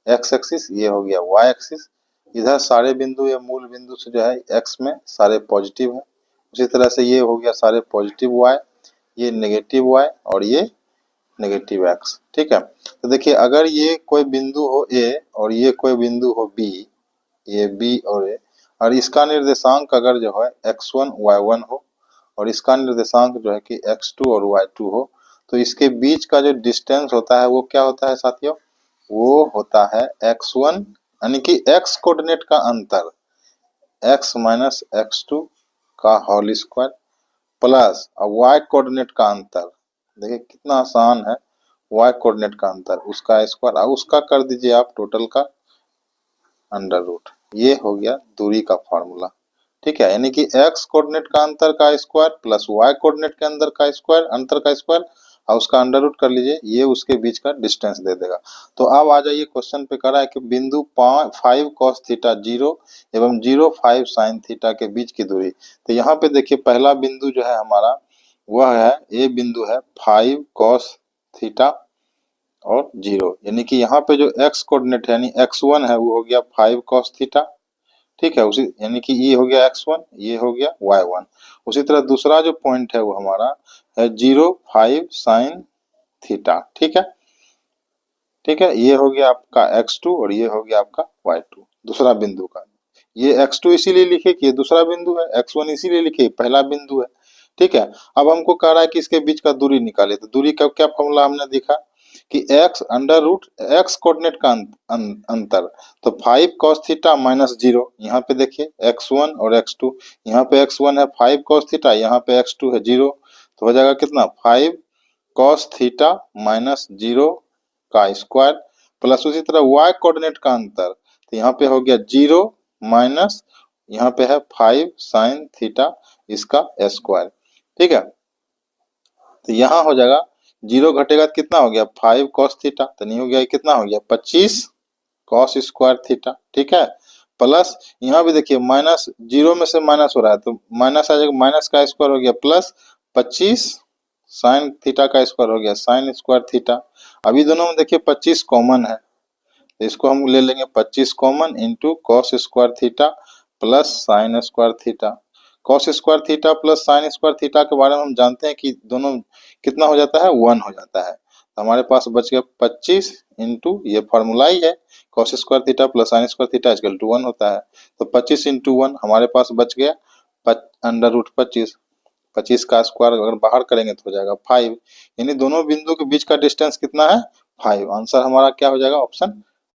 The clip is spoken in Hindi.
एक्स एक्सिस, ये हो गया वाई एक्सिस। इधर सारे बिंदु या मूल बिंदु से जो है एक्स में सारे पॉजिटिव है। उसी तरह से ये हो गया सारे पॉजिटिव वाई, ये नेगेटिव वाई और ये नेगेटिव एक्स। ठीक है, तो देखिए अगर ये कोई बिंदु हो ए और ये कोई बिंदु हो बी, ये बी और ए, और इसका निर्देशांक अगर जो है x1 y1 हो और इसका निर्देशांक जो है कि x2 और y2 हो, तो इसके बीच का जो डिस्टेंस होता है वो क्या होता है साथियों, वो होता है x1 यानी कि x कोऑर्डिनेट का अंतर, x माइनस x2 का whole square plus y coordinate का अंतर, देखिए कितना आसान है, y कोऑर्डिनेट का अंतर उसका स्क्वायर और उसका कर दीजिए आप टोटल का अंडर रूट। ये हो गया दूरी का फॉर्मूला। ठीक है, यानी कि x कोऑर्डिनेट का अंतर का स्क्वायर प्लस y कोऑर्डिनेट के अंदर का स्क्वायर, अंतर का स्क्वायर और उसका अंडर रूट कर लीजिए, ये उसके बीच का डिस्टेंस दे देगा। तो अब आ जाइए क्वेश्चन पे, करा है कि बिंदु 5 cos थीटा 0 एवं 0 5 sin थीटा के बीच की दूरी। तो यहाँ पे देखिए पहला बिंदु जो है हमारा वह है, ये बिंदु है 5 cos थीटा और 0, यानी कि यहाँ पे जो x कोऑर्डिनेट है यानी x1 है वो हो गया 5 cos थीटा। ठीक है, उसी यानी कि ये हो गया x1, ये हो गया y1। उसी तरह दूसरा जो पॉइंट है वो हमारा है 0 5 sin थीटा। ठीक है, ठीक है, ये हो गया आपका x2 और ये हो गया आपका y2 दूसरा बिंदु का। ये x2 इसीलिए लिखे कि ये दूसरा बिंदु है, x1 इसीलिए लिखे पहला बिंदु है। ठीक है, अब हमको कह रहा है कि इसके बीच का दूरी निकाले, तो दूरी का क्या फॉर्मूला हमने देखा कि x under root x coordinate का अंतर, तो 5 cos थीटा माइनस 0, यहाँ पे देखिए x1 और x2, यहाँ पे x1 है 5 cos थीटा, यहाँ पे x2 है 0, तो हो जाएगा कितना 5 cos थीटा माइनस 0 का स्क्वायर प्लस उसी तरह y कोऑर्डिनेट का अंतर, तो यहाँ पे हो गया 0 माइनस यहाँ पे है 5 sin थीटा इसका स्क्वायर। ठीक है, तो यहाँ हो जाएगा 0 घटेगा तो कितना हो गया 5 cos थीटा, तो नहीं हो गया, कितना हो गया 25 cos स्क्वायर थीटा। ठीक है, प्लस यहाँ भी देखिए माइनस 0 में से माइनस हो रहा है तो माइनस आ जाएगा, माइनस का स्क्वायर हो गया प्लस 25 साइन थीटा का स्क्वायर हो गया साइन स्क्वायर थीटा। अभी दोनों में देखिए 25 कॉमन है, तो इसको हम ले लेंगे 25 common into cos square theta plus sine square theta. Cos square theta plus sine square theta के बारे में हम जानते हैं कि दोनों कितना हो जाता है 1 हो जाता है, तो हमारे पास बच गया 25 इंटू ये फॉर्मूला ही है cos square theta plus sine square theta equal to 1 होता है, तो 25 इंटू 1 हमारे पास बच गया अंडर रूट 25। 25 का स्क्वायर अगर बाहर करेंगे तो हो जाएगा 5, यानी दोनों बिंदु के बीच का डिस्टेंस कितना है 5। आंसर हमारा क्या हो जाएगा ऑप्शन